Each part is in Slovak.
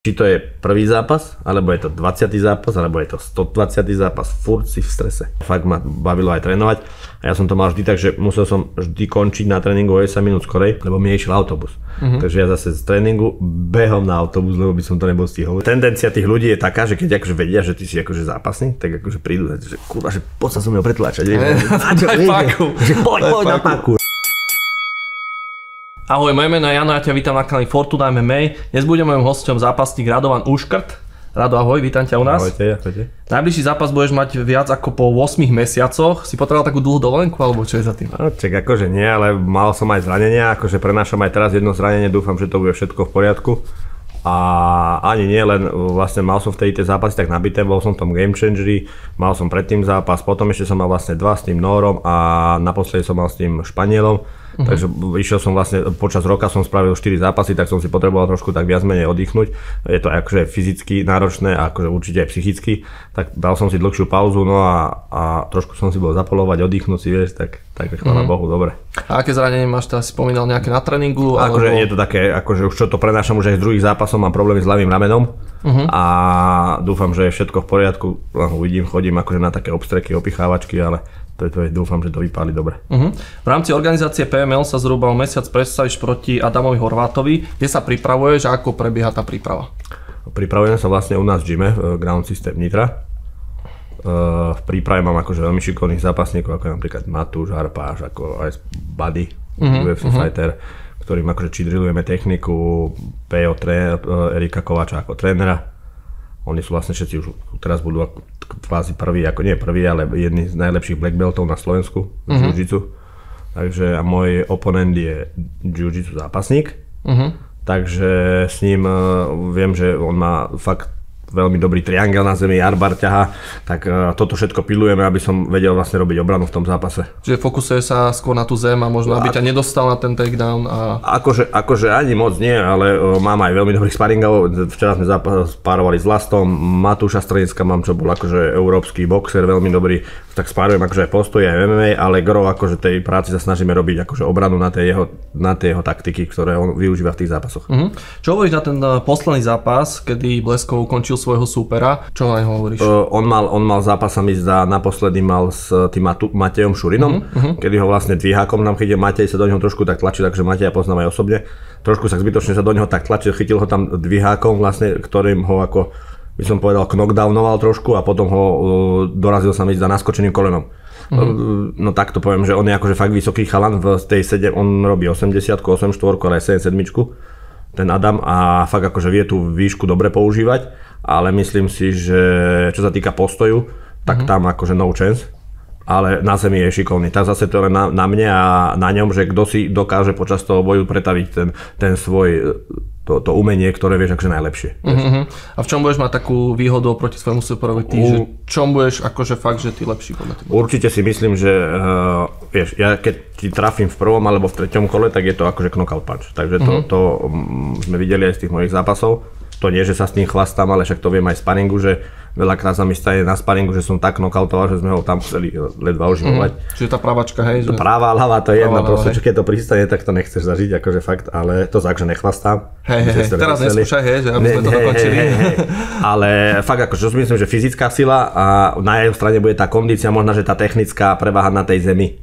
či to je prvý zápas, alebo je to 20. zápas, alebo je to 120. zápas, furt si v strese. Fakt ma bavilo aj trénovať a ja som to mal vždy tak, že musel som vždy končiť na tréningu o 10 minút skorej, lebo mi išiel autobus. Takže ja zase z tréningu behom na autobus, lebo by som to nebol stihol. Tendencia tých ľudí je taká, že keď akože vedia, že ty si akože zápasník, tak akože prídu, že kurva, že poď sa so mnou pretlačať. Poď na páku. Ahoj, moje meno je Jano, ja ťa vítam na kanáli Fortuna MMA. Dnes bude mojím hosťom zápasník Radovan Uškrt. Rado, ahoj, vítam ťa u nás. Ahojte. Najbližší zápas budeš mať viac ako po 8 mesiacoch. Si potreboval takú dlhú dovolenku, alebo čo je za tým? No, čak akože nie, ale mal som aj zranenia, akože prenášam aj teraz jedno zranenie, dúfam, že to bude všetko v poriadku. A ani nie, len vlastne mal som vtedy tie zápasy tak nabité, bol som v tom Game Changeri, mal som predtým zápas, potom ešte som mal vlastne 2 s tým Nórom a naposledy som mal s tým Španielom. Takže išiel som vlastne, počas roka som spravil 4 zápasy, tak som si potreboval trošku tak viac menej oddychnúť. Je to akože fyzicky náročné a akože určite aj psychicky. Tak dal som si dlhšiu pauzu, no a trošku som si bol zapolovať, oddychnúť si, vieš, tak chvála Bohu, dobre. A aké zranenie máš, si spomínal nejaké na tréningu? Akože je to také, akože už čo to prenášam už aj z druhých zápasov, mám problémy s ľavým ramenom a dúfam, že je všetko v poriadku. Uvidím, chodím akože na také obstreky, opichávačky, ale dúfam, že to vypáli dobre. V rámci organizácie PML sa zhruba o mesiac predstavíš proti Adamovi Horvátovi. Kde sa pripravuješ a ako prebieha tá príprava? Pripravujem sa vlastne u nás v gyme, v Ground System Nitra. V príprave mám akože veľmi šikovných zápasníkov, ako napríklad Matúš, Harpáš, ako aj Buddy, UFC fighter, ktorým akože drillujeme techniku, Pejo, Erika Kovača ako trénera. Oni sú vlastne všetci už teraz budú kvázi prví, ako nie prví, ale jedni z najlepších black beltov na Slovensku v jiu-jitsu. Takže a môj oponent je jiu-jitsu zápasník. Takže s ním viem, že on má fakt veľmi dobrý triangel na zemi, armbar ťaha, tak toto všetko pilujeme, aby som vedel vlastne robiť obranu v tom zápase. Čiže fokusuje sa skôr na tú zem a možno aby ťa nedostal na ten takedown a... Akože ani moc nie, ale mám aj veľmi dobrých sparingov. Včera sme spárovali s Lastom, Matúša Strenicka mám, čo bol akože európsky boxer, veľmi dobrý, tak spárujem akože aj postoje, aj MMA, ale gro akože tej práci sa snažíme robiť akože obranu na tie jeho taktiky, ktoré on využíva v tých zápasoch. Čo hovoríš na ten posledný zápas, kedy Bleskov ukončil svojho súpera? Čo aj hovoríš? On mal zápas, sa mi zdá, naposledy mal s tým Matejom Šurinom, kedy ho vlastne dvíhákom nám chytil, Matej sa do neho trošku tak tlačil, takže Mateja poznám aj osobne. Trošku sa zbytočne sa do neho tak tlačil, chytil ho tam dvíhákom vlastne, ktorým ho ako by som povedal knockdownoval trošku a potom ho dorazil sa mi zdá naskočeným kolenom. No tak to poviem, že on je akože fakt vysoký chalan, v tej 7, on robí 80, 84, ale aj 77, ten Adam, a fakt akože vie tú výšku dobre používať, ale myslím si, že čo sa týka postoju, tak tam akože no chance, ale na zemi je šikovný. Tak zase to je na mne a na ňom, že kto si dokáže počas toho boju pretaviť ten svoj to umenie, ktoré vieš akože najlepšie. A v čom budeš mať takú výhodu oproti svojmu superovi? Že čom budeš akože fakt, že ty lepší podľa teba? Určite si myslím, že vieš, ja keď ti trafím v prvom alebo v treťom kole, tak je to akože knockout punch. Takže to sme videli aj z tých mojich zápasov. To nie, že sa s tým chvastám, ale však to viem aj z sparingu, že veľakrát sa mi stane na sparingu, že som tak knockoutoval, že sme ho tam museli ledva ožimovať. Čiže tá pravačka, hej? Že... Práva, ľava, to je jedno, proste, čo keď to pristane, tak to nechceš zažiť, akože fakt, ale to tak, že nechvastám. Hej, teraz neskúšaj, hej, že aby sme to dokončili. Ale fakt, akože myslím, že fyzická sila a na jeho strane bude tá kondícia, možno, že tá technická preváha na tej zemi,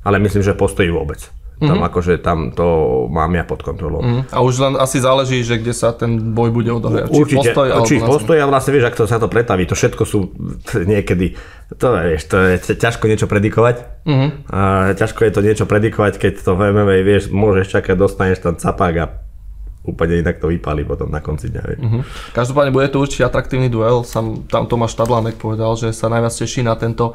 ale myslím, že postojí vôbec. Tam akože tam to mám ja pod kontrolou. A už len asi záleží, že kde sa ten boj bude odohrávať. Určite, či postoj a vlastne vieš, ako sa to pretaví. To všetko sú niekedy, to je ťažko niečo predikovať. Ťažko je to niečo predikovať, keď to v MMA vieš, môžeš čakať, dostaneš tam capák a úplne inak to vypálí potom na konci dňa. Každopádne bude to určite atraktívny duel. Tam Tomáš Tadlánek povedal, že sa najviac teší na tento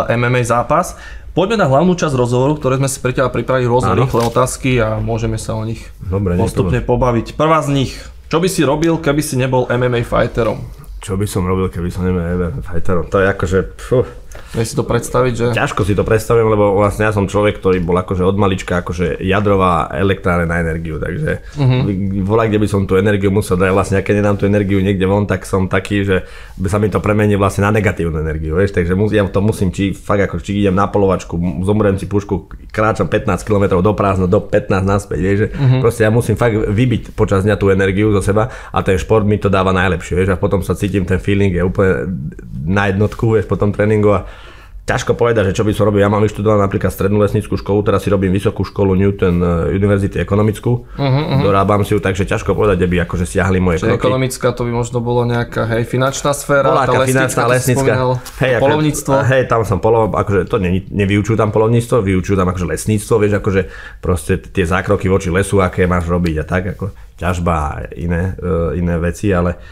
MMA zápas. Poďme na hlavnú časť rozhovoru, ktoré sme si pre teba pripravili rôzne rýchle otázky a môžeme sa o nich postupne pobaviť. Prvá z nich, čo by si robil, keby si nebol MMA fighterom? Čo by som robil, keby som nebol MMA fighterom? To je akože, Vieš si to predstaviť, že... Ťažko si to predstavím, lebo vlastne ja som človek, ktorý bol akože od malička akože jadrová elektráreň na energiu, takže volá, kde by som tú energiu musel dať, vlastne keď nedám tú energiu niekde von, tak som taký, že by sa mi to premení vlastne na negatívnu energiu, vieš, takže ja to musím, či idem na polovačku, zomriem si pušku, kráčam 15 km do prázdna, do 15 naspäť, vieš, že proste ja musím fakt vybiť počas dňa tú energiu zo seba a ten šport mi to dáva najlepšie, vieš, a potom sa cítim, ten feeling je úplne na jednotku, vieš, po tom tréningu a ťažko povedať, že čo by som robil. Ja mám vyštudovanú napríklad strednú lesnícku školu, teraz si robím vysokú školu Newton Univerzity ekonomickú, dorábam si ju, takže ťažko povedať, kde by akože siahli moje kroky. Ekonomická to by možno bolo nejaká, finančná sféra, tá finančná lesnícka, poľovníctvo. Hej, tam som akože to nevyučujú tam poľovníctvo, vyučujú tam akože lesníctvo, vieš, akože proste tie zákroky voči lesu, aké máš robiť a tak, ako ťažba a iné veci, ale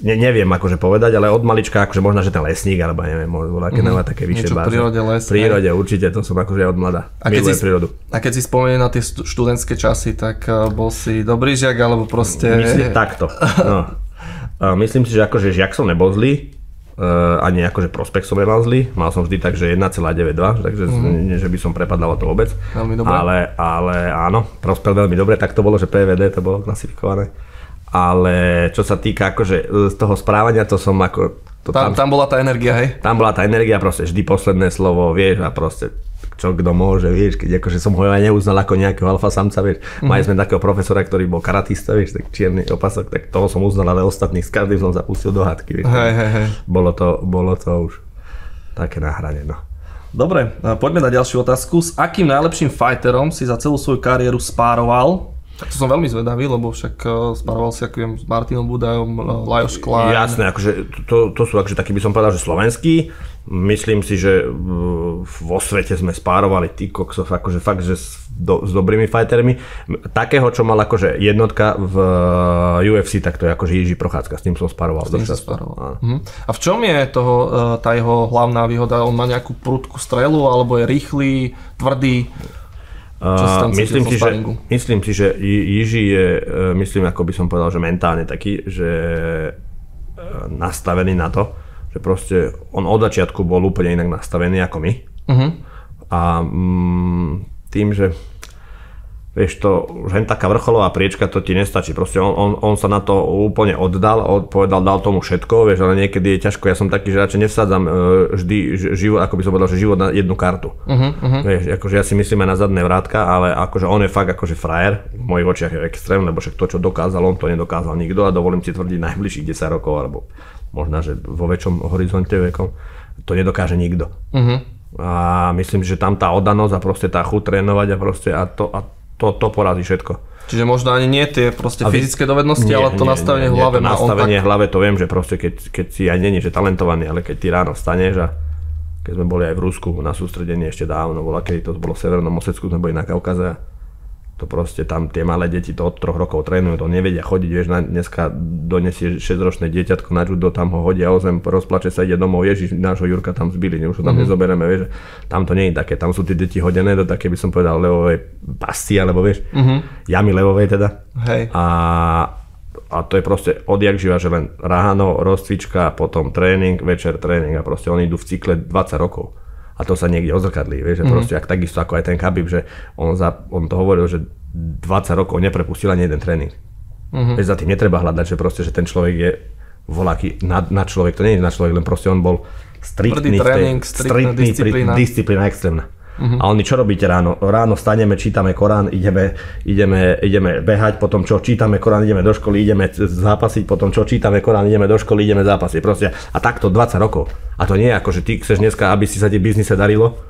neviem akože povedať, ale od malička akože možno, že ten lesník, alebo neviem, možno také vyššie báze. V prírode určite, to som akože od mladá. Milujem prírodu. A keď si spomeniem na tie študentské časy, tak bol si dobrý žiak, alebo proste... Myslím takto. No. Myslím si, že akože žiak som nebol zlý, ani akože prospekt som nemal zlý, mal som vždy tak, že 1,92, takže nie, že by som prepadal to vôbec. Veľmi dobre. Ale áno, prospekt veľmi dobre, tak to bolo, že PVD to bolo klasifikované. Ale čo sa týka akože z toho správania, to som ako... Tam bola tá energia, hej? Tam bola tá energia, proste vždy posledné slovo, vieš, a proste čo kto môže, vieš, keď akože som ho aj neuznal ako nejakého alfa samca, vieš. Mali sme takého profesora, ktorý bol karatista, vieš, tak čierny opasok, tak toho som uznal, ale ostatných s každým som zapustil do hádky, vieš. Hej. Bolo to už také na hrane, no. Dobre, poďme na ďalšiu otázku. S akým najlepším fighterom si za celú svoju kariéru spároval? Tak to som veľmi zvedavý, lebo však spároval si ako viem, s Martinom Budajom, Lajos Klein. Jasné, akože to sú akože taký by som povedal, že slovenský. Myslím si, že vo svete sme spárovali tí koksov, akože fakt, že s dobrými fightermi. Takého, čo mal akože jednotka v UFC, tak to je akože Jiří Prochádzka, s tým som spároval. A v čom je tá jeho hlavná výhoda? On má nejakú prudkú strelu, alebo je rýchly, tvrdý? Myslím si, že Jiří je, myslím, ako by som povedal, že mentálne taký, že nastavený na to, že proste on od začiatku bol úplne inak nastavený ako my. A tým, že vieš to, že taká vrcholová priečka, to ti nestačí. Proste on sa na to úplne oddal, dal tomu všetko, vieš, ale niekedy je ťažko. Ja som taký, že radšej nevsádzam vždy život, ako by som povedal, že život na jednu kartu. Vieš, akože ja si myslím aj na zadné vrátka, ale akože on je fakt akože frajer, v mojich očiach je extrém, lebo však to, čo dokázal, on to nedokázal nikto a dovolím si tvrdiť najbližších 10 rokov, alebo možno, že vo väčšom horizonte vekom, to nedokáže nikto. A myslím, že tam tá oddanosť a proste tá chuť trénovať a proste to porazí všetko. Čiže možno ani nie tie proste fyzické dovednosti, ale to nastavenie v hlave. Nastavenie v hlave, to viem, že proste keď si aj není, že talentovaný, ale keď ty ráno vstaneš a keď sme boli aj v Rusku na sústredení ešte dávno, keď to bolo v Severnom Osecku, sme boli na Kaukaze, to proste tam tie malé deti to od 3 rokov trénujú, to nevedia chodiť, vieš, dneska donesie 6-ročné dieťatko na judo, tam ho hodia o zem, rozplače sa, ide domov, Ježiš, nášho Jurka tam zbili, už ho tam nezoberieme, vieš, tam to nie je také, tam sú tie deti hodené do také, by som povedal, levovej pasci, alebo vieš, jamy levovej teda. Hej. A to je proste odjak živa, že len ráno, rozcvička, potom tréning, večer tréning a proste oni idú v cykle 20 rokov. A to sa niekde odzrkadlí, vieš, že proste takisto ako aj ten Khabib, že on to hovoril, že 20 rokov neprepustil ani jeden tréning. Vieš, za tým netreba hľadať, že proste, že ten človek je voľaký nad človek, to nie je nad človek, len proste on bol striktný, disciplína extrémna. A oni čo robíte ráno? Ráno vstaneme, čítame Korán, ideme behať, potom čo čítame Korán, ideme do školy, ideme zápasiť, potom čo čítame Korán, ideme do školy, ideme zápasiť. Proste. A takto 20 rokov. A to nie je ako, že ty chceš dneska, aby si sa ti v biznise darilo,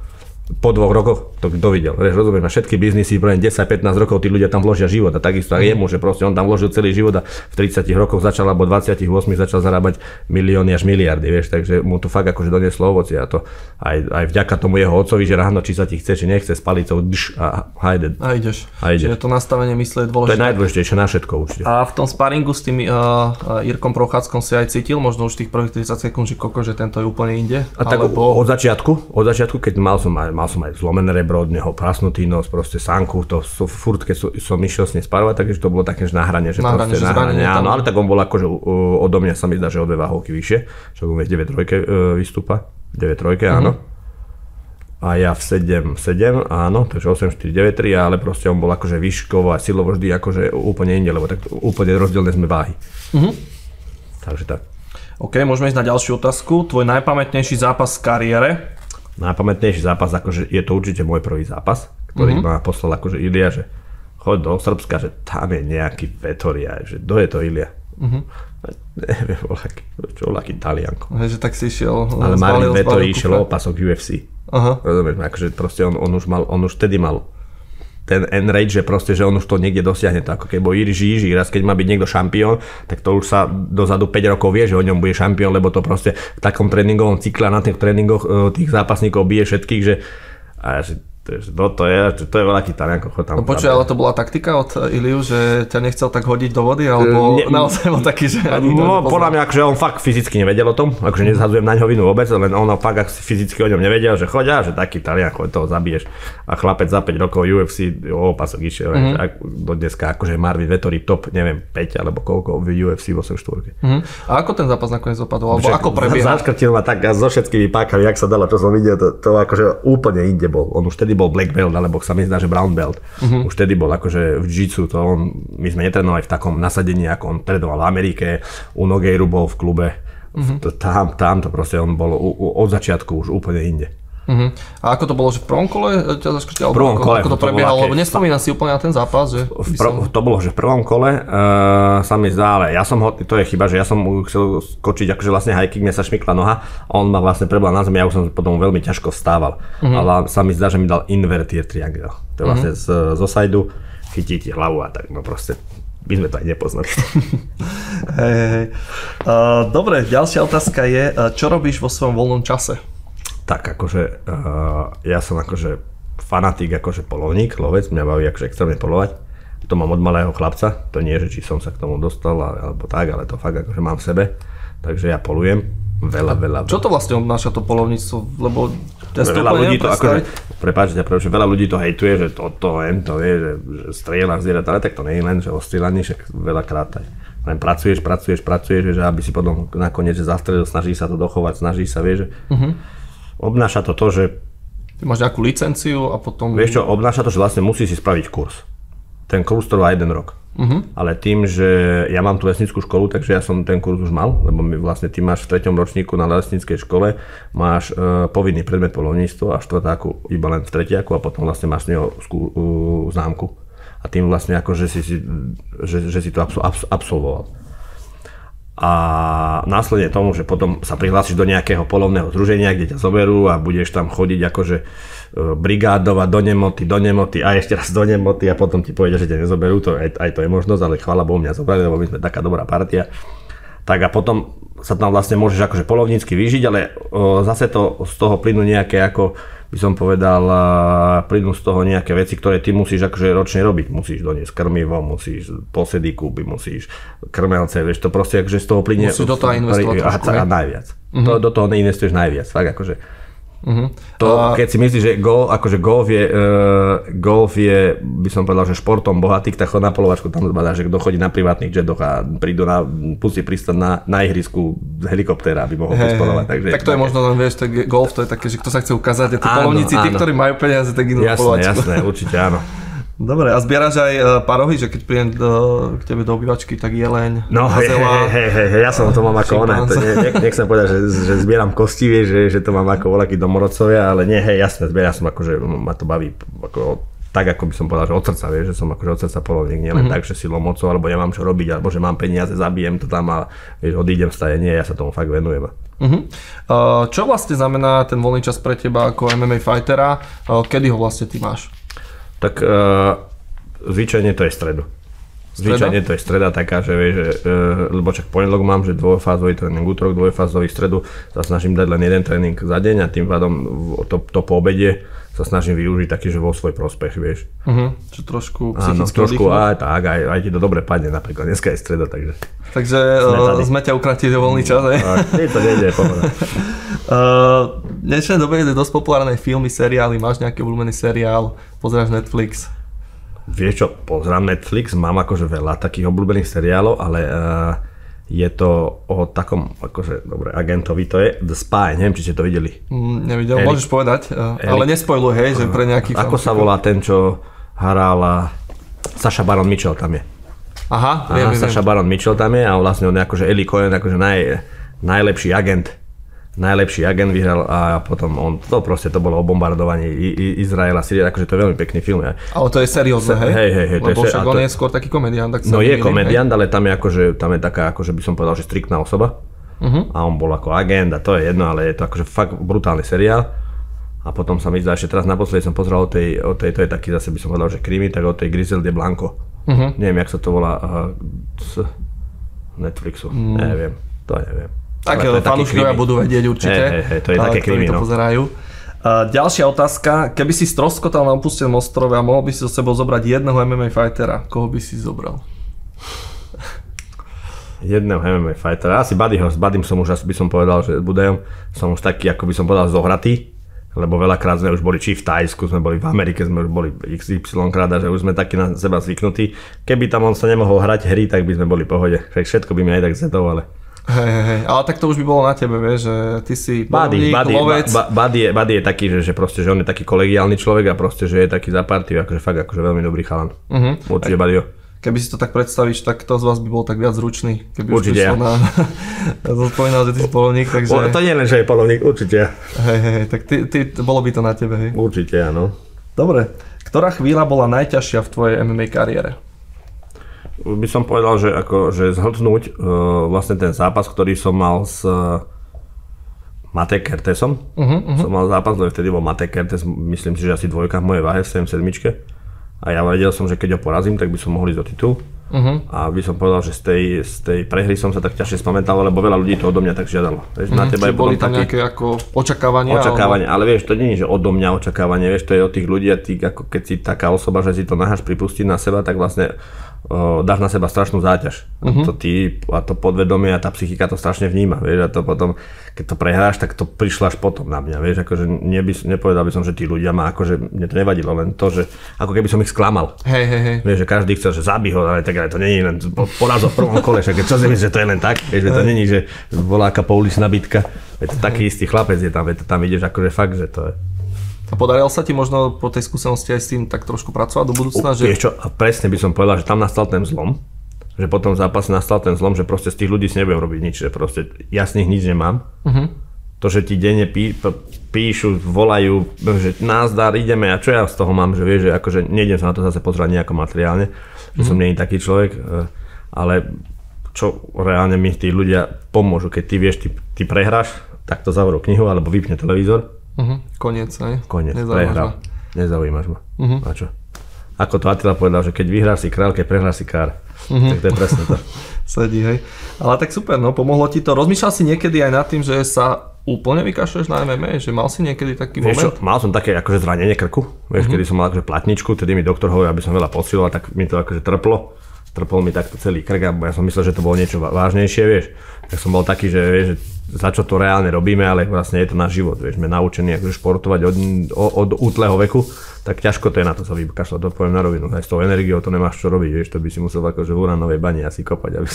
po 2 rokoch, to kto videl, rozumieš, na všetky biznisy, 10-15 rokov tí ľudia tam vložia život a takisto aj jemu, že proste on tam vložil celý život a v 30 rokoch začal, alebo 28 začal zarábať milióny až miliardy, vieš, takže mu to fakt akože donieslo ovocie a to aj vďaka tomu jeho otcovi, že ráno, či sa ti chce, či nechce, s palicou a hajde. A ideš. Čiže to nastavenie mysle je dôležité. To je najdôležitejšie na všetko určite. A v tom sparingu s tým Jirkom Prochádzkom si aj cítil, možno už tých prvých 30 sekúnd, že tento je úplne inde? A tak od začiatku, keď mal som aj zlomené rebro od neho, prasnutý nos, proste sánku, to furt, keď som išiel s ním sparovať, takže to bolo také na hrane, že proste na hrane, áno, ale tak on bol akože odo mňa sa mi zdá, že o 2 váhovky vyššie, čo on v 9-3 vystúpa, 9-3, áno. A ja v 7-7, áno, takže 8-4-9-3, ale proste on bol akože výškovo a silovo vždy akože úplne inde, lebo tak úplne rozdielne sme váhy. Takže tak. OK, môžeme ísť na ďalšiu otázku. Tvoj najpamätnejší zápas v kariére? Najpamätnejší zápas, akože je to určite môj prvý zápas, ktorý ma poslal akože Ilia, že choď do Srbska, že tam je nejaký Vettoria, že kto je to Ilia? Neviem, bol aký Talianko. Že tak si išiel. Ale Marvin Vettori išiel opasok UFC. Rozumieš, akože proste on už vtedy mal ten enrage, že proste, že on už to niekde dosiahne, to ako keď bol Jiří, raz keď má byť niekto šampión, tak to už sa dozadu 5 rokov vie, že o ňom bude šampión, lebo to proste v takom tréningovom cykle na tých tréningoch tých zápasníkov bije všetkých, že to je veľký Talianko. No počuj, ale to bola taktika od Iliu, že ťa nechcel tak hodiť do vody, alebo naozaj bol taký, že ani to nepoznal? Podľa mňa, akože on fakt fyzicky nevedel o tom, akože nezhadzujem na ňo vinu vôbec, len on fakt fyzicky o ňom nevedel, že choď, že taký Talianko, toho zabiješ. A chlapec za 5 rokov UFC opasok išiel, do dneska akože Marvin Vettori top, neviem, 5 alebo koľko v UFC 8-4. A ako ten zápas nakoniec dopadol, alebo ako prebiehal? Zaškrtil ma tak so všetkými pákami, jak sa dalo, čo som videl, to akože úplne inde bol. On už bol black belt, alebo sa mi zdá, že brown belt. Už tedy bol akože v jiu-jitsu, my sme netrénovali v takom nasadení, ako on trénoval v Amerike, u Nogueiru bol v klube. Tam to proste on bol od začiatku už úplne inde. A ako to bolo, že v prvom kole ťa zaškrtil? V prvom kole. Ako to prebiehalo? Lebo nespomínam si úplne na ten zápas, že? To bolo, že v prvom kole sa mi zdá, ale ja som to je chyba, že ja som chcel skočiť akože vlastne high kick, mne sa šmykla noha a on ma vlastne prebral na zemi, ja už som potom veľmi ťažko vstával. Ale sa mi zdá, že mi dal invertier triangle. To je vlastne zo sajdu, chytí ti hlavu a tak, no proste by sme to aj nepoznali. Dobre, ďalšia otázka je, čo robíš vo svojom voľnom čase? Tak akože ja som akože fanatik, akože polovník, lovec, mňa baví akože extrémne polovať. To mám od malého chlapca, to nie, že či som sa k tomu dostal alebo tak, ale to fakt akože mám v sebe. Takže ja polujem veľa. Čo to vlastne obnáša to polovníctvo? Lebo veľa ľudí to akože, prepáčte, veľa ľudí to hejtuje, že to vie, že strieľa zvieratá, ale tak to nie je len, že o strieľaní, však veľakrát aj. Len pracuješ, že aby si potom nakoniec zastrelil, snaží sa to dochovať, snaží sa, vieš, že obnáša to, že ty máš nejakú licenciu a potom... Vieš čo, obnáša to, že vlastne musíš si spraviť kurz. Ten kurz trvá 1 rok. Ale tým, že ja mám tú lesnickú školu, takže ja som ten kurz už mal, lebo ty máš v 3. ročníku na lesníckej škole, máš povinný predmet polovníctvo a štvrtáku iba len v 3. a potom vlastne máš z neho známku. A tým vlastne ako, že si to absolvoval. A následne tomu, že potom sa prihlásiš do nejakého polovného združenia, kde ťa zoberú a budeš tam chodiť akože brigádovať do nemoty a ešte raz do nemoty a potom ti povedia, že ťa nezoberú, aj to je možnosť, ale chvála Bohu mňa zobrali, lebo my sme taká dobrá partia. Tak a potom sa tam vlastne môžeš akože polovnícky vyžiť, ale zase z toho plynú nejaké ako by som povedal, plynú z toho nejaké veci, ktoré ty musíš akože ročne robiť. Musíš doniesť krmivo, musíš posedy kúpiť, musíš krmelce, vieš, to proste akože z toho plynie... Musíš do toho investovať trošku, a najviac. Do toho neinvestuješ najviac, fakt akože. Keď si myslíš, že golf je, by som povedal, že športom bohatých, tak chod na polovačku, tam zbadá, že kto chodí na privátnych jetoch a prídu pustí pristať na ihrisku z helikoptéra, aby mohol polovať. Tak to je možno len, vieš, golf to je také, že kto sa chce ukázať, a tí polovníci, tí, ktorí majú peniaze, tak idú na polovačku. Jasné, určite áno. Dobre, a zbieraš aj parohy, že keď prídem k tebe do obývačky, tak jeleň, gazela? Hej, ja som to mám ako oné, nechcem povedať, že zbieram kosti, že to mám ako voľakí domorodcovia, ale nie, hej, jasné, zbieram som akože, ma to baví, tak ako by som povedal, že od srdca, vieš, že som akože od srdca polovník, nie len tak, že silou mocou, alebo nemám čo robiť, alebo že mám peniaze, zabijem to tam a vieš, odídem z nie, ja sa tomu fakt venujem. Čo vlastne znamená ten voľný čas pre teba ako MMA fightera, kedy ho vlastne ty máš? Tak zvyčajne to je stredu. Zvyčajne to je streda taká, že vieš, lebo čak pondelok mám, že dvojfázový tréning, útorok dvojfázový, stredu sa snažím dať len jeden tréning za deň a tým pádom to po obede sa snažím využiť taký, že vo svoj prospech, vieš. Čo trošku psychicky aj ti to dobre padne, napríklad dneska je streda, takže... Takže sme ťa ukratili do voľný čas, Nie to nejde, pohoda. V dnešnej dobe je dosť populárne filmy, seriály, máš nejaký obľúbený seriál, pozeráš Netflix? Vieš čo, pozerám Netflix, mám akože veľa takých obľúbených seriálov, ale Je to o takom, akože, dobre, agentovi, to je The Spy, neviem, či ste to videli. Nevidel, môžeš povedať, ale nespoiluj, hej, že pre nejakých... Ako sa volá ten, čo hral Sacha Baron Mitchell tam je. Aha, viem. Sacha Baron Mitchell tam je a vlastne on je akože Eli Cohen, akože najlepší agent vyhral a potom to bolo o bombardovaní Izraela, Syrie, akože to je veľmi pekný film. Ale to je seriózne, hej? Hej. Lebo však on je skôr taký komediant. No je komediant, ale tam je taká, akože by som povedal, že striktná osoba. A on bol ako agent a to je jedno, ale je to akože fakt brutálny seriál. A potom sa mi zdá, ešte teraz naposledy som pozrel o tej, to je taký zase by som povedal, že krimi, tak o tej Griselde Blanco. Neviem, jak sa to volá z Netflixu, neviem. Tak fanúšikovia budú vedieť určite. Hej, to je také krimi, to pozerajú. Ďalšia otázka. Keby si stroskotal na opustenom ostrove a mohol by si so sebou zobrať jedného MMA fightera, koho by si zobral? Jedného MMA fightera? Asi Buddyho. S Buddym som už, by som povedal, že Budajom som už taký, ako by som povedal, zohratý. Lebo veľakrát sme už boli, či v Thajsku, sme boli v Amerike, sme už boli XY krát a že už sme takí na seba zvyknutí. Keby tam on sa nemohol hrať hry, tak by sme boli v pohode. Všetko by mi aj tak zetovalo. Hej, ale tak to už by bolo na tebe, vieš, že ty si bojovník, lovec. Buddy je taký, že proste, že on je taký kolegiálny človek a proste, že je taký za partiu, akože fakt akože veľmi dobrý chalan. Určite Buddyho. Keby si to tak predstavíš, tak kto z vás by bol tak viac zručný, keby určite už prišlo ja spomínal, že ty si polovník, takže... To nie len, že je polovník, určite. Hej, tak bolo by to na tebe, hej? Určite, áno. Dobre, ktorá chvíľa bola najťažšia v tvojej MMA kariére? By som povedal, že zhltnúť vlastne ten zápas, ktorý som mal s Mate Kertesom. Som mal zápas, lebo vtedy bol Mate Kertes, myslím si, že asi dvojka v mojej váhe v 77. A ja vedel som, že keď ho porazím, tak by som mohol ísť do titul. A by som povedal, že z tej prehry som sa tak ťažšie spamätal, lebo veľa ľudí to odo mňa tak žiadalo. Na teba je boli tam nejaké ako očakávania? Očakávania, ale vieš, to nie je, že odo mňa očakávanie, vieš, to je od tých ľudí a ty, ako keď si taká osoba, že si to naháš pripustiť na seba, tak vlastne dáš na seba strašnú záťaž. A to podvedomie a tá psychika to strašne vníma, vieš, a to potom, keď to prehráš, tak to prišlo až potom na mňa, vieš, akože nepovedal by som, že tí ľudia ma, akože mne to nevadilo, len to, že ako keby som ich sklamal. Hej. Vieš, že každý chcel, že zabí ho, ale to nie je len poraz v prvom kole, však čo si myslíš, že to je len tak, vieš, že to nie je, že voláka pouličná bitka, je to taký istý chlapec je tam ideš akože fakt, že to je. A podarilo sa ti možno po tej skúsenosti aj s tým tak trošku pracovať do budúcna? Vieš čo, a presne by som povedal, že tam nastal ten zlom, že po tom zápase nastal ten zlom, že proste z tých ľudí si nebudem robiť nič, že proste jasných nič nemám. To, že ti denne píšu, volajú, že názdar, ideme a čo ja z toho mám, že vieš, že akože nejdem sa na to zase pozerať nejako materiálne, že som nie taký človek, ale čo reálne mi tí ľudia pomôžu, keď ty vieš, ty prehráš, tak to zavrú knihu alebo vypne televízor. Koniec, hej? Koniec, prehral. Nezaujímaš ma. A čo? Ako to Attila povedal, že keď vyhráš si kráľ, keď prehráš si kár. Tak to je presne to. Sedí, hej. Ale tak super, no pomohlo ti to. Rozmýšľal si niekedy aj nad tým, že sa úplne vykašľuješ na MMA? Že mal si niekedy taký moment? Čo, mal som také akože zranenie krku. Vieš, kedy som mal akože platničku, tedy mi doktor hovoril, aby som veľa posiloval, tak mi to akože trplo. Trpol mi takto celý krk a ja som myslel, že to bolo niečo vážnejšie, vieš. Tak som bol taký, že vieš, že za čo to reálne robíme, ale vlastne je to náš život, vieš. Sme naučení akože športovať od útleho veku, tak ťažko to je na to sa vykašľať, to poviem na rovinu. Aj s tou energiou to nemáš čo robiť, vieš, to by si musel akože v uránovej bani asi kopať, aby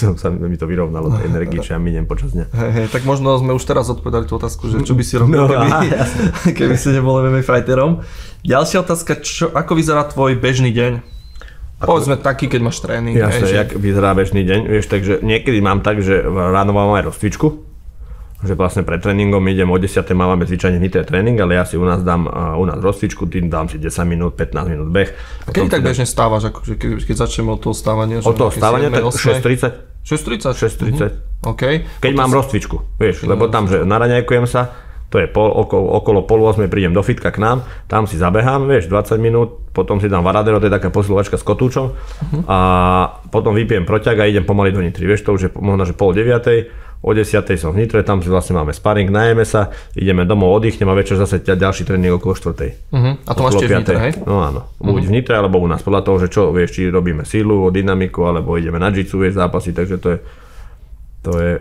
mi to vyrovnalo tej energii, čo ja miniem počas dňa. Hej, tak možno sme už teraz odpovedali tú otázku, že čo by si robil, keby si nebol MMA fighterom. Ďalšia otázka, ako vyzerá tvoj bežný deň? Povedzme taký, keď máš tréning. Jasne, jak vyzerá bežný deň, vieš, takže niekedy mám tak, že ráno mám aj rozcvičku, že vlastne pred tréningom idem o 10. máme zvyčajne v Nitre tréning, ale ja si u nás dám rozcvičku, tým dám si 10 minút, 15 minút beh. A kedy tak bežne stávaš, akože keď začneme od toho stávania? Od toho stávania, tak 6:30. 6:30? OK. Keď mám rozcvičku, vieš, lebo tam, že naraňajkujem sa, to je okolo 7:30 prídem do fitka k nám, tam si zabehám, vieš, 20 minút, potom si dám varadero, to je taká posilovačka s kotúčom a potom vypijem proťak a idem pomaly do Nitry, vieš, to už je možno, že 8:30, o 10:00 som v Nitre, tam si vlastne máme sparing, najeme sa, ideme domov, oddychnem a večer zase ďalší tréning okolo 4:00. A to máš tiež v Nitre, hej? No áno, buď v Nitre alebo u nás, podľa toho, že čo, vieš, či robíme silu, dynamiku, alebo ideme na jitsu, vieš, zápasy, takže to je.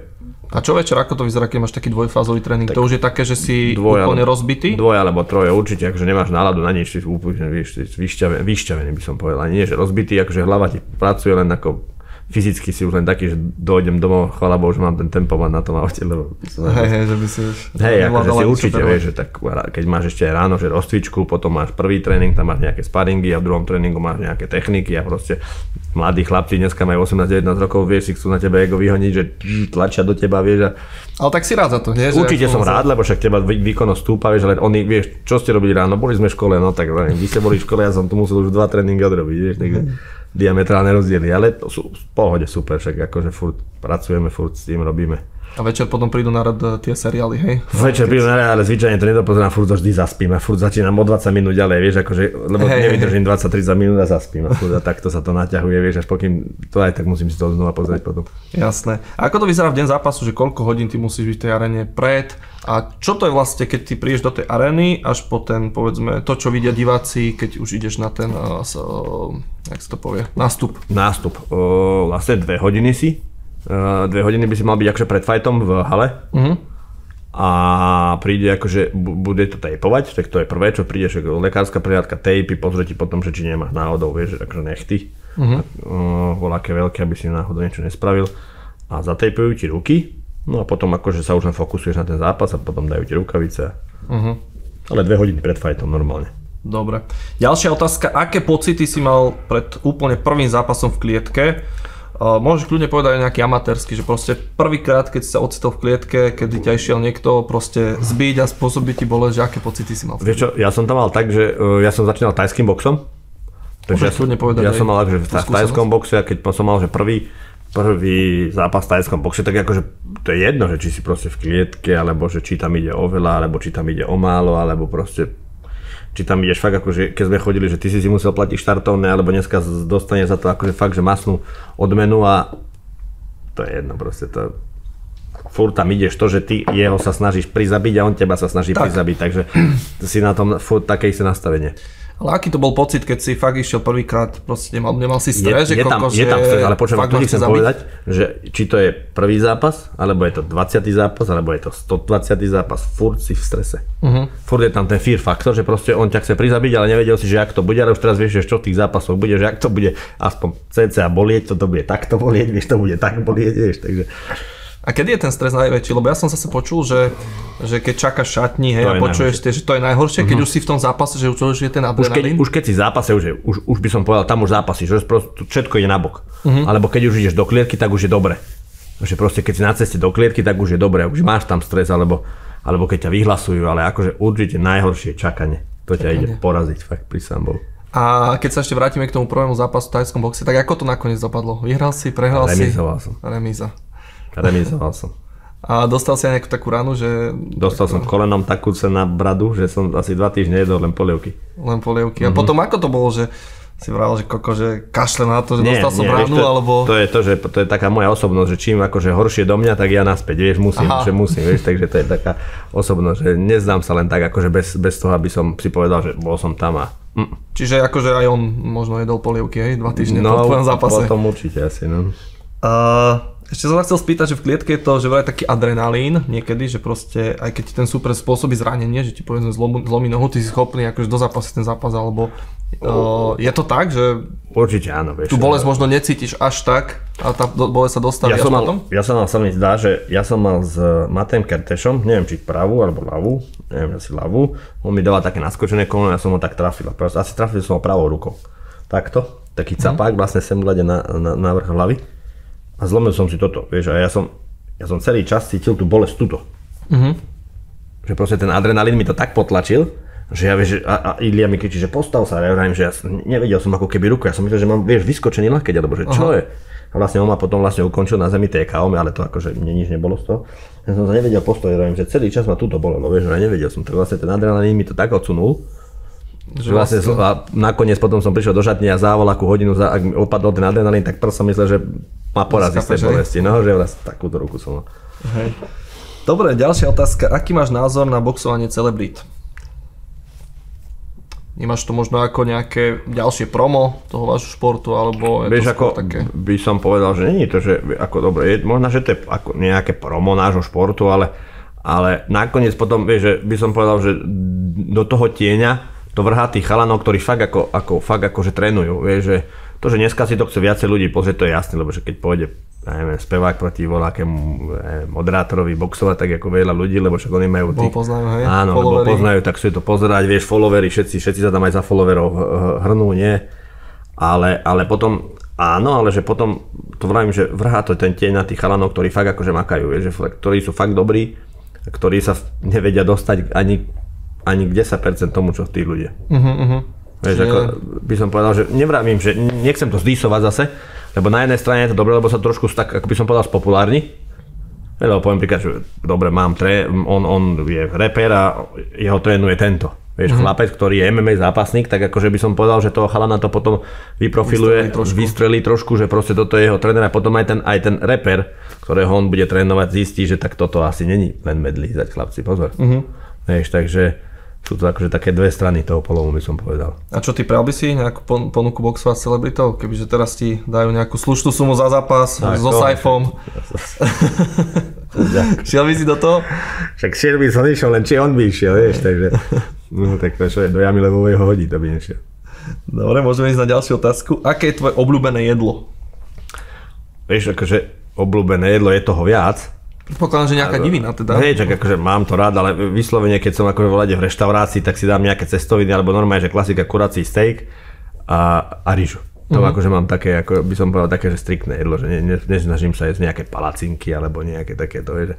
A čo večer, ako to vyzerá, keď máš taký dvojfázový tréning? To už je také, že si úplne rozbitý? 2 alebo 3 určite, akože nemáš náladu na nič, si úplne vyšťavený by som povedal. Nie, že rozbitý, akože hlava ti pracuje len ako fyzicky si už len taký, že dojdem domov, chvála Bohu, že mám ten tempomat na tom aute, lebo... Hej, že by si už... Hej, akože si určite vieš, že tak, keď máš ešte ráno, že rozcvičku, potom máš prvý tréning, tam máš nejaké sparingy a v druhom tréningu máš nejaké techniky a proste mladí chlapci dneska majú 18-19 rokov, vieš, si chcú na teba ego vyhoniť, že tlačia do teba, vieš. Ale tak si rád za to, nie? Určite som rád, lebo však teba výkonnosť stúpa, vieš, ale oni, vieš, čo ste robili ráno, boli sme v škole, no tak vy ste boli v škole, ja som tu musel už 2 tréningy odrobiť, vieš, takže diametrálne rozdiely, ale to sú v pohode super, však akože furt pracujeme, furt s tým robíme. A večer potom prídu na rad tie seriály, hej? Večer prídu na rad, ale zvyčajne to nedopozerám, furt to vždy zaspím a furt začínam o 20 minút ďalej, vieš, akože, lebo nevydržím 20-30 minút a zaspím a furt a takto sa to naťahuje, vieš, až pokým to aj tak musím si to znova pozrieť potom. Jasné. A ako to vyzerá v deň zápasu, že koľko hodín ty musíš byť v tej aréne pred a čo to je vlastne, keď ty prídeš do tej arény až po ten, povedzme, to, čo vidia diváci, keď už ideš na ten, jak sa to povie, nástup? Nástup. Vlastne 2 hodiny si. 2 hodiny by si mal byť akože pred fightom v hale a príde akože, bude to tejpovať, tak to je prvé, čo príde, že lekárska prehliadka, tejpy, pozrie ti potom, že či nemáš náhodou, vieš, akože nechty, voľaké veľké, aby si náhodou niečo nespravil a zatejpujú ti ruky, no a potom akože sa už len fokusuješ na ten zápas a potom dajú ti rukavice, ale 2 hodiny pred fightom normálne. Dobre. Ďalšia otázka, aké pocity si mal pred úplne prvým zápasom v klietke? Môžeš kľudne povedať aj nejaký amatérsky, že proste prvýkrát, keď si sa ocitol v klietke, kedy ťa išiel niekto proste zbiť a spôsobiť ti bolesť, že aké pocity si mal? Vieš čo, ja som tam mal tak, že ja som začínal tajským boxom. Takže ja som mal že v tajskom boxe a keď som mal že prvý zápas v tajskom boxe, tak akože to je jedno, že či si proste v klietke, alebo že či tam ide o veľa, alebo či tam ide o málo, alebo proste či tam ideš fakt akože, keď sme chodili, že ty si musel platiť štartovné, alebo dneska dostane za to akože fakt, že masnú odmenu a to je jedno proste, to furt tam ideš to, že ty jeho sa snažíš prizabiť a on teba sa snaží prizabiť, takže si na tom furt také isté nastavenie. Ale aký to bol pocit, keď si fakt išiel prvýkrát, proste nemal si stres, je tam stres, ale počujem, tu chcem povedať, že či to je prvý zápas, alebo je to 20. zápas, alebo je to 120. zápas, furt si v strese. Furt je tam ten fear faktor, že proste on ťa chce prizabiť, ale nevedel si, že jak to bude, ale už teraz vieš, že čo v tých zápasoch bude, že jak to bude aspoň cca bolieť, to bude takto bolieť, vieš, to bude tak bolieť, vieš, takže... A kedy je ten stres najväčší? Lebo ja som zase počul, že keď čakáš šatni, hej, a počuješ tie, že to je najhoršie, keď už si v tom zápase, že už je ten adrenalín. Už keď si v zápase, už by som povedal, tam už zápasíš, že všetko ide nabok. Alebo keď už ideš do klietky, tak už je dobre. Že proste keď si na ceste do klietky, tak už je dobre, už máš tam stres, alebo keď ťa vyhlasujú, ale akože určite najhoršie je čakanie. To ťa ide poraziť, fakt pri sám Bohu. A keď sa ešte vrátime k tomu prvému zápasu v tajskom boxe, tak ako to nakoniec dopadlo? Vyhral si, prehral si? Remizoval som. A dostal si aj nejakú takú ranu, že... Dostal som kolenom takú na bradu, že som asi 2 týždne jedol len polievky. A potom ako to bolo, že si vravel, že kašle na to, že dostal som ranu, alebo... To je taká moja osobnosť, že čím akože horšie do mňa, tak ja naspäť, vieš, musím, vieš, takže to je taká osobnosť, že nezdám sa len tak akože bez toho, aby som si povedal, že bol som tam a... Čiže akože aj on možno jedol polievky, hej, 2 týždne po tvojom zápase. No, potom určite asi, no. Ešte som sa chcel spýtať, že v klietke je to, že vraj taký adrenalín niekedy, že proste aj keď ti ten super spôsobí zranenie, že ti povedzme zlomí nohu, ty si schopný akože dozapasiť ten zápas, alebo je to tak, že určite áno, vieš. Tu bolesť možno necítiš až tak a tá bolesť sa dostaví až potom? Ja som mal, sa mi zdá, že ja som mal s Matejom Kertešom, neviem či pravú alebo ľavú, neviem asi ľavú, on mi dával také naskočené koleno, ja som ho tak trafil, asi trafil som ho pravou rukou. Takto, taký capák vlastne sem hľade na vrch hlavy. A zlomil som si toto, vieš, a ja som celý čas cítil tú bolesť tuto. Že proste ten adrenalín mi to tak potlačil, že ja vieš, a Ilia mi kričí, že postav sa, a ja vrajím, že ja nevedel som ako keby ruku, ja som myslel, že mám, vieš, vyskočený lakeť, alebo že čo je. A vlastne on ma potom vlastne ukončil na zemi TKO, ale to akože mne nič nebolo z toho. Ja som sa nevedel postaviť, vrajím, že celý čas ma tuto bolelo, vieš, ja nevedel som, tak vlastne ten adrenalín mi to tak odsunul, že vlastne a nakoniec potom som prišiel do šatne a za voľakú hodinu, ak mi opadol ten adrenalín, tak prv som myslel, že ma porazí z tej bolesti, no, že vlastne takúto ruku som mal. Dobre, ďalšia otázka. Aký máš názor na boxovanie celebrít? Nemáš to možno ako nejaké ďalšie promo toho vášho športu, alebo je vieš, to ako také? By som povedal, že nie je to, že ako dobre, možno, že to je ako nejaké promo nášho športu, ale nakoniec potom, vieš, že by som povedal, že do toho tieňa to vrhá tých chalanov, ktorí fakt akože trénujú, vieš, že To, že dneska si to chce viacej ľudí pozrieť, to je jasné, lebo že keď pôjde spevák proti voľakému moderátorovi boxovať, tak ako veľa ľudí, lebo však oni majú poznajú, hej? Áno, lebo poznajú, tak si to pozerať, vieš, followery, všetci sa tam aj za followerov hrnú, nie? Ale potom, áno, ale že potom, to vravím, že vrhá to ten tieň na tých chalanov, ktorí fakt akože makajú, vieš, ktorí sú fakt dobrí, ktorí sa nevedia dostať ani k 10% tomu, čo tí ľudia. Vieš, ako by som povedal, že nevravím, že nechcem to zdísovať zase, lebo na jednej strane je to dobré, lebo sa trošku tak, ako by som povedal, spopulárni. Lebo poviem príklad, že dobre, on je rapper a jeho trénuje tento. Vieš, chlapec, ktorý je MMA zápasník, tak akože by som povedal, že toho chalana to potom vyprofiluje, vystrelí trošku, že proste toto je jeho tréner a potom aj ten rapper, ktorého on bude trénovať, zistí, že tak toto asi není len medlízať, chlapci, pozor. Vieš, takže sú to akože také dve strany toho polomu, by som povedal. A čo, ty pral by si nejakú ponuku boxovať s celebritou? Kebyže teraz ti dajú nejakú slušnú sumu za zápas so Saifom. Šiel by si do toho? Však šiel by som išiel, len či on by išiel, vieš, takže no tak to čo je, do jamy levovej ho hodí, to by nešiel. Dobre, môžeme ísť na ďalšiu otázku. Aké je tvoje obľúbené jedlo? Vieš, akože obľúbené jedlo je toho viac. Predpokladám, že nejaká divina teda. Hej, čak akože mám to rád, ale vyslovene, keď som akože v reštaurácii, tak si dám nejaké cestoviny, alebo normálne, že klasika kurací steak a rýžu. To akože mám také, ako by som povedal, také, že striktné jedlo, že nesnažím sa jesť nejaké palacinky, alebo nejaké takéto, že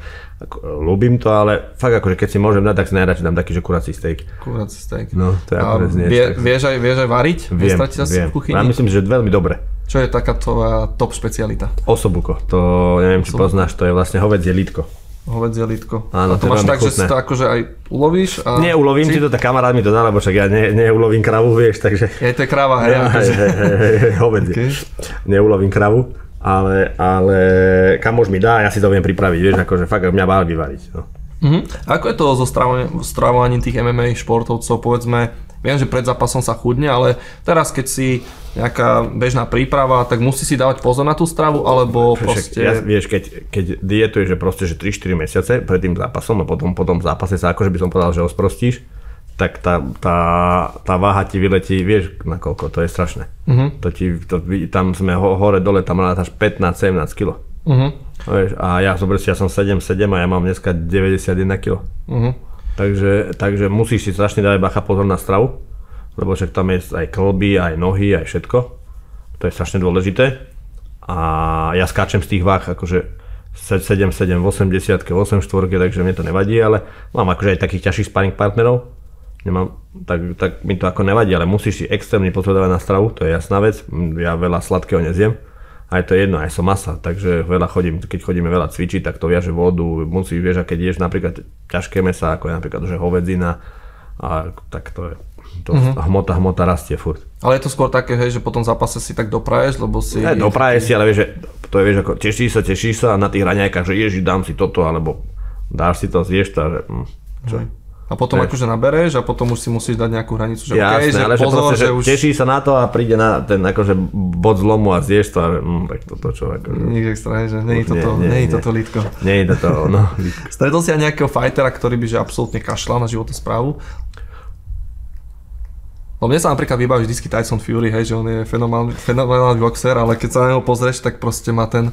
ľúbim to, ale fakt akože keď si môžem dať, tak si najradšej dám taký, že kurací steak. Kurací steak. No, to je akože znieš. Vieš aj variť? Viem. V kuchyni? Ja myslím, že veľmi dobre. Čo je taká tvoja top špecialita? Osobuko, to neviem, či poznáš, to je vlastne hovädzie lítko. Hovädzie lítko. Áno, a to máš tak, chutné. Že si to akože aj ulovíš? Neulovím si to, tak kamarát mi to dá, lebo však ja neulovím kravu, vieš, takže... Je to je krava, hej? Hovädzie. Okay. Neulovím kravu, ale kamož mi dá, ja si to viem pripraviť, vieš, akože fakt mňa baví vyvariť. No. Ako je to so stravovaním tých MMA športovcov, povedzme, viem, že pred zápasom sa chudne, ale teraz keď si nejaká bežná príprava, tak musí si dávať pozor na tú stravu, alebo proste... Vieš, keď dietuješ, že proste, že 3-4 mesiace pred tým zápasom a potom po tom zápase sa akože by som povedal, že osprostíš, tak tá váha ti vyletí, vieš na koľko, to je strašné. Tam sme hore dole, tam rátaš 15-17 kg. Vieš, a ja som 7-7 a ja mám dneska 91 kg. Takže musíš si strašne dať bacha pozor na stravu, lebo však tam je aj klby, aj nohy, aj všetko. To je strašne dôležité. A ja skáčem z tých váh akože 7, 80, 8, 4, takže mne to nevadí, ale mám akože aj takých ťažších sparring partnerov. Tak mi to ako nevadí, ale musíš si extrémne pozorávať na stravu, to je jasná vec. Ja veľa sladkého nezjem. Aj to je jedno, aj som masa, takže keď chodíme veľa cvičiť, tak to viaže vodu, musíš, vieš, a keď ješ napríklad ťažké mäsa, ako je napríklad že hovedzina, a tak to je, hmota rastie furt. Ale je to skôr také, hej, že po tom zápase si tak dopraješ, lebo si... Dopraješ si, ale vieš, že to je, vieš, ako tešíš sa a na tých raňajkách, že ježi, dám si toto, alebo dáš si to, zješ to, že čo? A potom akože nabereš a potom už si musíš dať nejakú hranicu, že jasné, že ale pozor, že už... Teší sa na to a príde na ten akože bod zlomu a zješ to a tak toto čo akože... Nič extra, že nie je toto lítko. Nie je toto, no, lítko. Stretol si aj nejakého fightera, ktorý by že absolútne kašľal na životosprávu? No mne sa napríklad vybaví vždycky Tyson Fury, hej, že on je fenomenálny boxer, ale keď sa na neho pozrieš, tak proste má ten...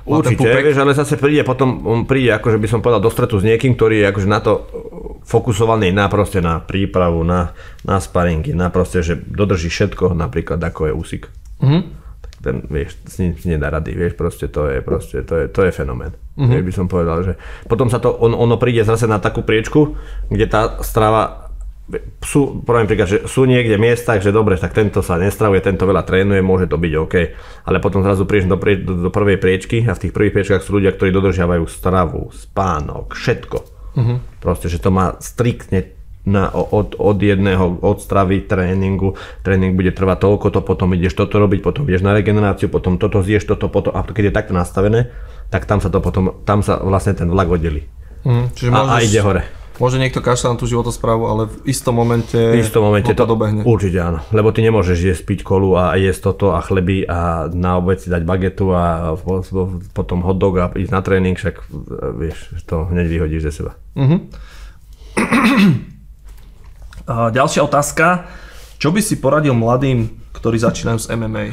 Určite, vieš, ale zase on príde, akože by som povedal, do stretu s niekým, ktorý je akože na to fokusovaný na prípravu, na sparingy, na proste, že dodrží všetko, napríklad ako je Usyk. Tak ten, vieš, s ním si nedá rady, vieš, proste to je fenomén. Vieš, by som povedal, že potom sa to, ono príde zase na takú priečku, kde tá strava poviem príklad, že sú niekde miesta, že dobre, tak tento sa nestravuje, tento veľa trénuje, môže to byť OK, ale potom zrazu prídeš do prvej priečky a v tých prvých priečkach sú ľudia, ktorí dodržiavajú stravu, spánok, všetko. Proste, že to má striktne od stravy, tréning bude trvať toľko, to potom ideš toto robiť, potom ideš na regeneráciu, potom toto zješ, toto potom, a keď je takto nastavené, tak tam sa vlastne ten vlak oddelí. A ide hore. Môže niekto kašľať na tú životosprávu, ale v istom momente to dobehne. Určite áno, lebo ty nemôžeš jesť, piť kolu a jesť toto a chleby a na obed si dať bagetu a potom hot dog a ísť na tréning, však vieš, to hneď vyhodíš ze seba. Ďalšia otázka. Čo by si poradil mladým, ktorí začínajú s MMA?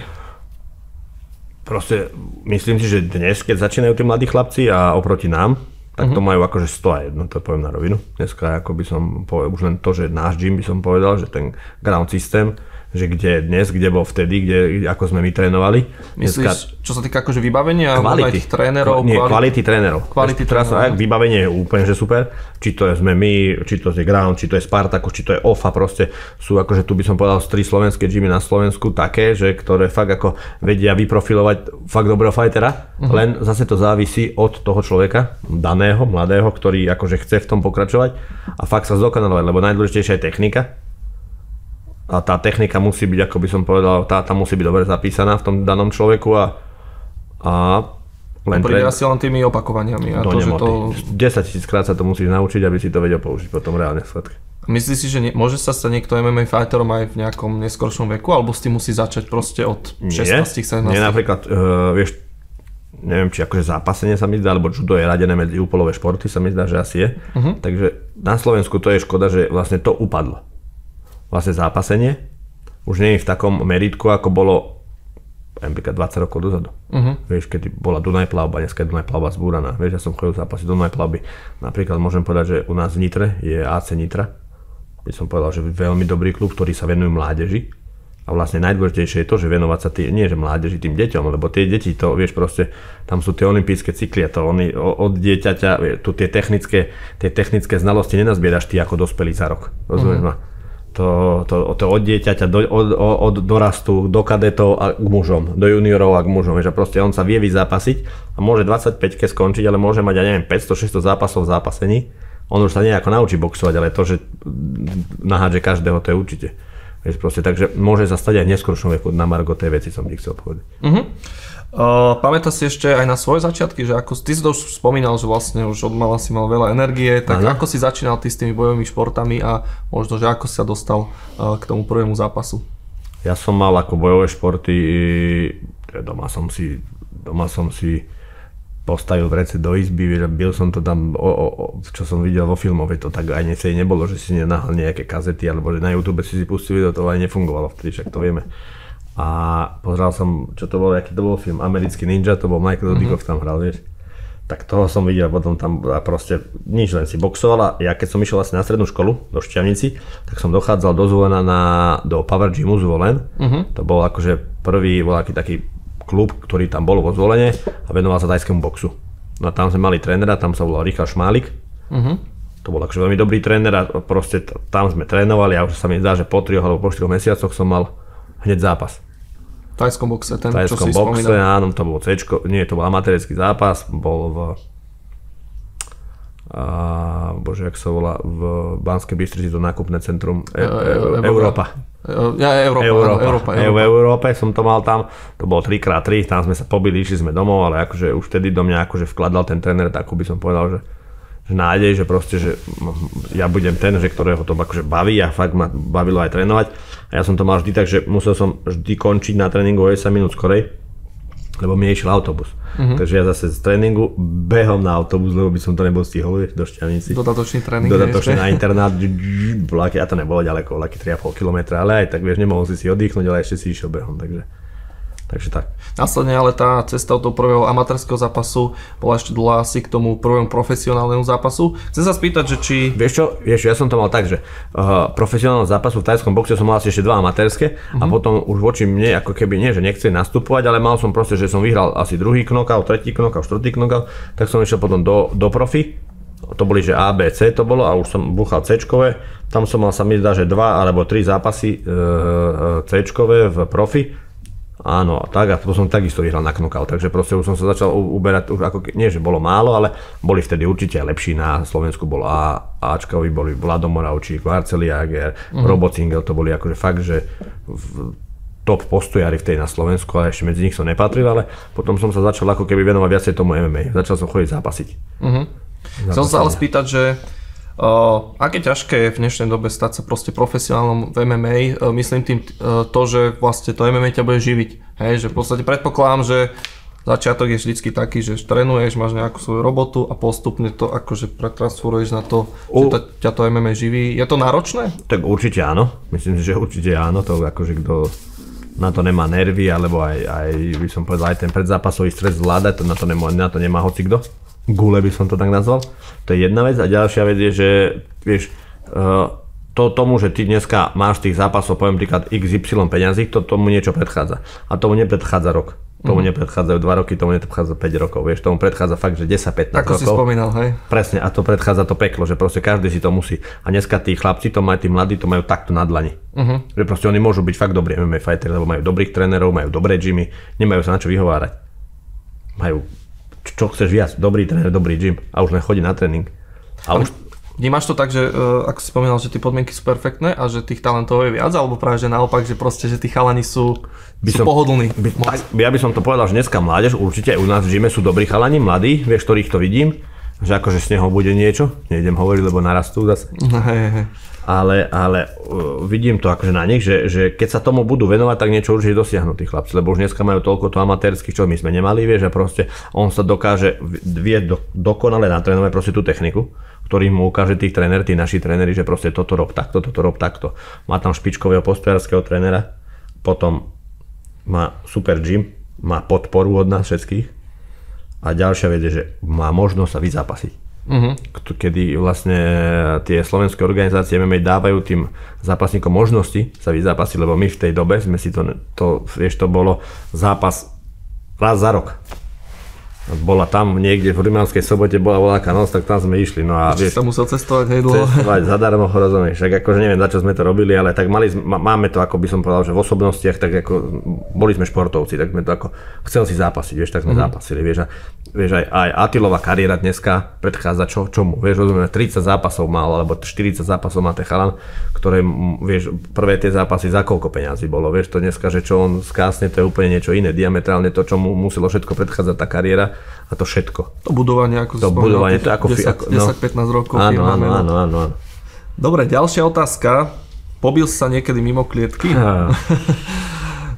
proste myslím si, že dnes, keď začínajú tí mladí chlapci a oproti nám, tak to majú akože 101, to poviem na rovinu. Dneska ako by som povedal, už len to, že náš gym by som povedal, že ten ground systém, že kde dnes, kde bol vtedy, ako sme my trénovali. Myslíš, čo sa týka akože vybavenia? Kvality. Tých trénerov? Kvality trénerov. Kvality trénerov. Vybavenie je úplne že super. Či to sme my, či to je Ground, či to je Spartacus, či to je OFA, proste sú akože tu by som povedal 3 slovenské gymy na Slovensku také, že ktoré fakt ako vedia vyprofilovať fakt dobrého fightera, len zase to závisí od toho človeka, daného, mladého, ktorý akože chce v tom pokračovať a fakt sa zdokonalovať, lebo najdôležitejšia je technika. A tá technika musí byť, ako by som povedal, tá musí byť dobre zapísaná v tom danom človeku a len príde asi len tými opakovaniami. A to, že to... 10 000 krát sa to musíš naučiť, aby si to vedel použiť potom reálne sledky. Myslíš si, že môže sa stať niekto MMA fighterom aj v nejakom neskoršom veku, alebo s tým musí začať proste od 16-17? Nie, napríklad, vieš, neviem, či akože zápasenie sa mi zdá, alebo judo je radené medzi úplové športy, sa mi zdá, že asi je. Takže na Slovensku to je škoda, že vlastne to upadlo. Vlastne zápasenie už nie je v takom meritku, ako bolo napríklad 20 rokov dozadu. Vieš, keď bola Dunaj plavba, dneska je Dunaj plavba zbúraná. Vieš, ja som chodil zápasiť Dunaj plavby. Napríklad môžem povedať, že u nás v Nitre je AC Nitra. By som povedal, že veľmi dobrý klub, ktorý sa venujú mládeži. A vlastne najdôležitejšie je to, že venovať sa nie že mládeži, tým deťom, lebo tie deti to, vieš, proste tam sú tie olympijské cykly a to oni od dieťaťa, tu tie technické znalosti nenazbieraš ty ako dospelý za rok. Rozumieš ma? To od dieťaťa od dorastu do kadetov a k mužom, do juniorov a k mužom, že proste on sa vie vyzápasiť a môže 25-ke skončiť, ale môže mať, ja neviem, 500-600 zápasov v zápasení. On už sa nejako naučí boxovať, ale to, že nahádže každého, to je určite. Vieš, proste, takže môže sa stať aj v neskoršom veku, na margo tej veci som ti chcel povedať. Pamätáš si ešte aj na svoje začiatky, že ako ty si to už spomínal, že vlastne už od mala si mal veľa energie, tak ako si začínal ty s tými bojovými športami a možno, že ako si sa dostal k tomu prvému zápasu? Ja som mal ako bojové športy, doma som si postavil vrece do izby, bil som to tam, čo som videl vo filmoch, to tak aj nebolo, že si nenahal nejaké kazety, alebo že na YouTube si pustil video, to aj nefungovalo vtedy, však to vieme. A pozeral som, čo to bolo, aký to bol film, Americký ninja, to bol Michael Dudikoff tam hral, vieš. Tak toho som videl potom tam a proste nič, len si boxoval a ja keď som išiel vlastne na strednú školu do Šťavnici, tak som dochádzal do Zvolena do Power Gymu Zvolen. To bol akože prvý taký klub, ktorý tam bol vo Zvolene a venoval sa tajskému boxu. No a tam sme mali trénera, tam sa volal Richard Šmálik. To bol akože veľmi dobrý tréner a proste tam sme trénovali a už sa mi zdá, že po 3 alebo po 4 mesiacoch som mal hneď zápas. V tajskom boxe, ten, čo si spomínal. Áno, to bol C-čko, nie, to bol amatérsky zápas, bol jak sa volá, v Banskej Bystrici to nákupné centrum Európa. Európa. V Európe som to mal tam, to bolo 3x3, tam sme sa pobili, išli sme domov, ale akože už vtedy do mňa akože vkladal ten tréner, tak by som povedal, že nádej, že proste, že ja budem ten, že ktorého to akože baví a fakt ma bavilo aj trénovať. A ja som to mal vždy tak, že musel som vždy končiť na tréningu o 10 minút skorej, lebo mi išiel autobus. Takže ja zase z tréningu behom na autobus, lebo by som to nebol stihol do Šťavnici. Dodatočný tréning. Dodatočný na internát, a to nebolo ďaleko, 3,5 km, ale aj tak vieš, nemohol si oddychnúť, ale ešte si išiel behom, takže tak. Následne ale tá cesta od toho prvého amatérskeho zápasu bola ešte dlhá asi k tomu prvému profesionálnemu zápasu. Chcem sa spýtať, že či... Vieš čo, ja som to mal tak, že profesionálneho zápasu v tajskom boxe som mal asi ešte 2 amatérske a potom už voči mne ako keby nie, že nechce nastupovať, ale mal som proste, že som vyhral asi druhý knockout, tretí knockout, štvrtý knockout, tak som išiel potom do profi. To boli, že A, B, C to bolo a už som búchal C-čkové. Tam som mal, sa mi zdá, že 2 alebo 3 zápasy C-čkové v profi. Áno, tak a to som takisto vyhral na knockout, takže proste už som sa začal uberať, už ako, nie že bolo málo, ale boli vtedy určite aj lepší, na Slovensku bol Ačkovi, boli Vlado Moravčík, Marcel Jager, Robot Singel, to boli akože fakt, že top postojári v tej na Slovensku, ale ešte medzi nich som nepatril, ale potom som sa začal ako keby venovať viacej tomu MMA, začal som chodiť zápasiť. Chcel sa ale spýtať, že aké ťažké je v dnešnej dobe stať sa proste profesionálnom v MMA, myslím tým to, že vlastne to MMA ťa bude živiť, hej, že v podstate predpokladám, že začiatok je vždycky taký, že trénuješ, máš nejakú svoju robotu a postupne to akože pretransforuješ na to, že ťa to MMA živí. Je to náročné? Tak určite áno, myslím si, že určite áno, to akože kto na to nemá nervy, alebo aj by som povedal, aj ten predzápasový stres zvláda, na to nemá hocikdo. Gule by som to tak nazval. To je jedna vec. A ďalšia vec je, že vieš, tomu, že ty dneska máš tých zápasov, poviem príklad XY peňazí, to tomu niečo predchádza. A tomu nepredchádza rok. Tomu nepredchádzajú 2 roky, tomu nepredchádza 5 rokov, vieš, tomu predchádza fakt, že 10-15 rokov. Ako si spomínal, hej? Presne, a to predchádza to peklo, že proste každý si to musí. A dneska tí chlapci, tí mladí, to majú takto na dlani. Že proste oni môžu byť fakt dobrí MMA fighteri, lebo majú dobrých trénerov, majú dobré gymy, nemajú sa na čo vyhovárať. Majú, čo chceš viac, dobrý tréner, dobrý gym a už len chodí na tréning. A už... Vnímaš to tak, že ako si spomínal, že tie podmienky sú perfektné a že tých talentov je viac, alebo práve že naopak, že proste, že tí chalani sú pohodlní? Ja by som to povedal, že dneska mládež, určite aj u nás v gyme sú dobrí chalani, mladí, vieš, ktorých to vidím, že akože z neho bude niečo, nejdem hovoriť, lebo narastú zase. Ale vidím to akože na nich, že keď sa tomu budú venovať, tak niečo určite dosiahnu tí chlapci, lebo už dneska majú toľko to amatérskych, čo my sme nemali, vieš, a proste on sa dokáže dokonale natrénovať proste tú techniku, ktorý mu ukáže tí naši tréneri, že proste toto rob takto. Má tam špičkového postojárskeho trénera, potom má super gym, má podporu od nás všetkých a ďalšia vec je, že má možnosť sa vyzápasiť. Kedy vlastne tie slovenské organizácie MMA dávajú tým zápasníkom možnosti sa vyzápasiť, lebo my v tej dobe sme si to bolo zápas raz za rok. Bola tam niekde v Rimavskej Sobote, bola voľaká noc, tak tam sme išli. No a vieš, sa musel cestovať, hej, dlho. Cestovať zadarmo, rozumieš. Tak akože neviem, za čo sme to robili, ale tak máme to, ako by som povedal, že v osobnostiach, tak ako boli sme športovci, tak sme to ako chcel si zápasiť, vieš, tak sme zápasili, vieš. Vieš, aj Attilová kariéra dneska predchádza čomu, vieš, rozumieš, 30 zápasov mal, alebo 40 zápasov má ten chalan, ktoré, vieš, prvé tie zápasy za koľko peňazí bolo, vieš, to dneska, že čo on skásne, to je úplne niečo iné, diametrálne to, čo mu muselo všetko predchádzať tá kariéra a to všetko. To budovanie, ako to budovanie, to ako 10-15 rokov. Áno. Dobre, ďalšia otázka. Pobil si sa niekedy mimo klietky?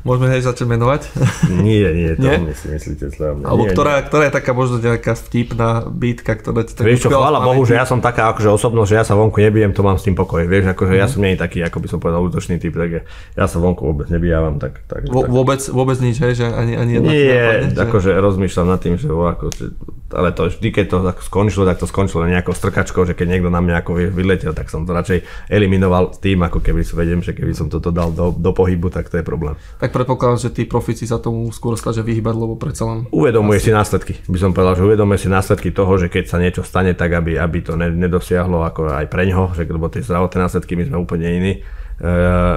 Môžeme hej začať menovať? Nie, to myslíte slavne. Alebo ktorá je taká možno nejaká vtipná bitka, ktorá ti tak... Vieš čo, chvála Bohu, že ja som taká akože osobnosť, že ja sa vonku nebijem, to mám s tým pokoj. Vieš, akože ja som nie taký, ako by som povedal, útočný typ, tak ja sa vonku vôbec nebijávam. Vôbec nič, hej, že ani jedna... Nie, akože rozmýšľam nad tým, že ale to vždy, keď to skončilo, tak to skončilo nejakou strkačkou, že keď niekto na mňa ako vyletel, tak som to radšej eliminoval tým, ako keby vedem, že keby som toto dal do pohybu, tak to je problém. Tak predpokladám, že tí profíci sa tomu skôr snažia vyhýbať, lebo predsa len... Uvedomuje si následky, by som povedal, že uvedomuje si následky toho, že keď sa niečo stane, tak aby to nedosiahlo ako aj preňho, že lebo tie zdravotné následky my sme úplne iní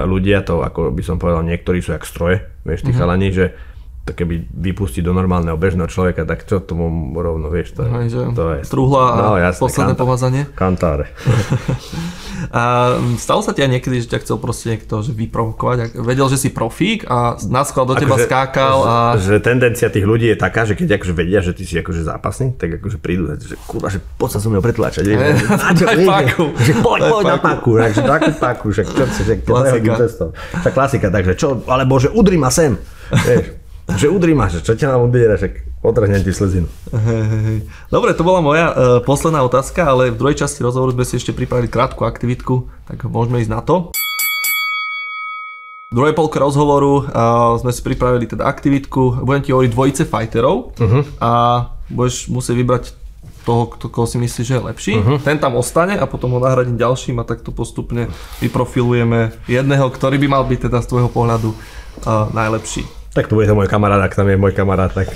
ľudia, to ako by som povedal, niektorí sú jak stroje, vieš, tí chalani, že to keby vypustiť do normálneho bežného človeka, tak čo tomu rovno, vieš, to je... Truhla a posledné pomazanie. Kantáre. A stalo sa ti aj niekedy, že ťa chcel proste niekto vyprovokovať? Vedel, že si profík a naskôr do teba skákal a... Že tendencia tých ľudí je taká, že keď akože vedia, že ty si akože zápasný, tak akože prídu, že kurva, že poď sa so mnou pretláčať, vieš. Daj páku. Poď na páku, takže takú páku, však čo chceš, však klasika, takže čo, alebo že udri ma sem, vieš. Že udri ma, že čo ťa nám ubiera, však otrhnem ti slezinu. Dobre, to bola moja posledná otázka, ale v druhej časti rozhovoru sme si ešte pripravili krátku aktivitku, tak môžeme ísť na to. V druhej polke rozhovoru sme si pripravili teda aktivitku, budem ti hovoriť dvojice fighterov a budeš musieť vybrať toho, koho si myslíš, že je lepší. Ten tam ostane a potom ho nahradím ďalším a takto postupne vyprofilujeme jedného, ktorý by mal byť teda z tvojho pohľadu najlepší. Tak to bude to môj kamarát, ak tam je môj kamarát, tak...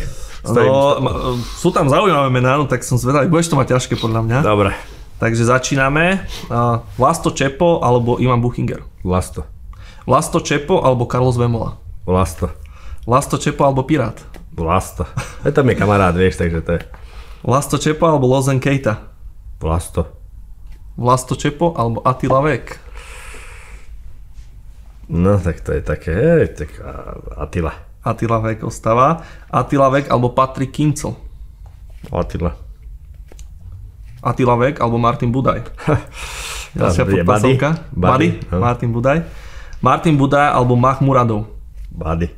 Sú tam zaujímavé mená, tak som zvedavý, budeš to mať ťažké podľa mňa. Dobre. Takže začíname. Vlasto Čepo alebo Ivan Buchinger? Vlasto. Vlasto Čepo alebo Carlos Vemola? Vlasto. Vlasto Čepo alebo Pirát? Vlasto. Je to mi kamarát, vieš, takže to je... Vlasto Čepo alebo Lozen Keita? Vlasto. Vlasto Čepo alebo Attila Vek? No tak to je také, tak Attila. Attila Vek ostáva. Attila Vek alebo Patrik Kincl? Attila. Attila Vek alebo Martin Budaj? Ďalšia podpasovka. Buddy. Martin Budaj. Martin Budaj alebo Mahmuradov? Buddy.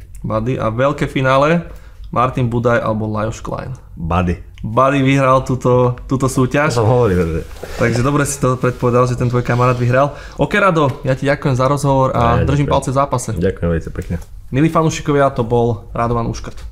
A veľké finále Martin Budaj alebo Lajos Klein? Buddy vyhral túto súťaž. To som hovoril. Takže dobre si to predpovedal, že ten tvoj kamarát vyhral. OK, Rado, ja ti ďakujem za rozhovor a držím palce v zápase. Ďakujem veľmi pekne. Milí fanúšikovia, to bol Radovan Uškrt.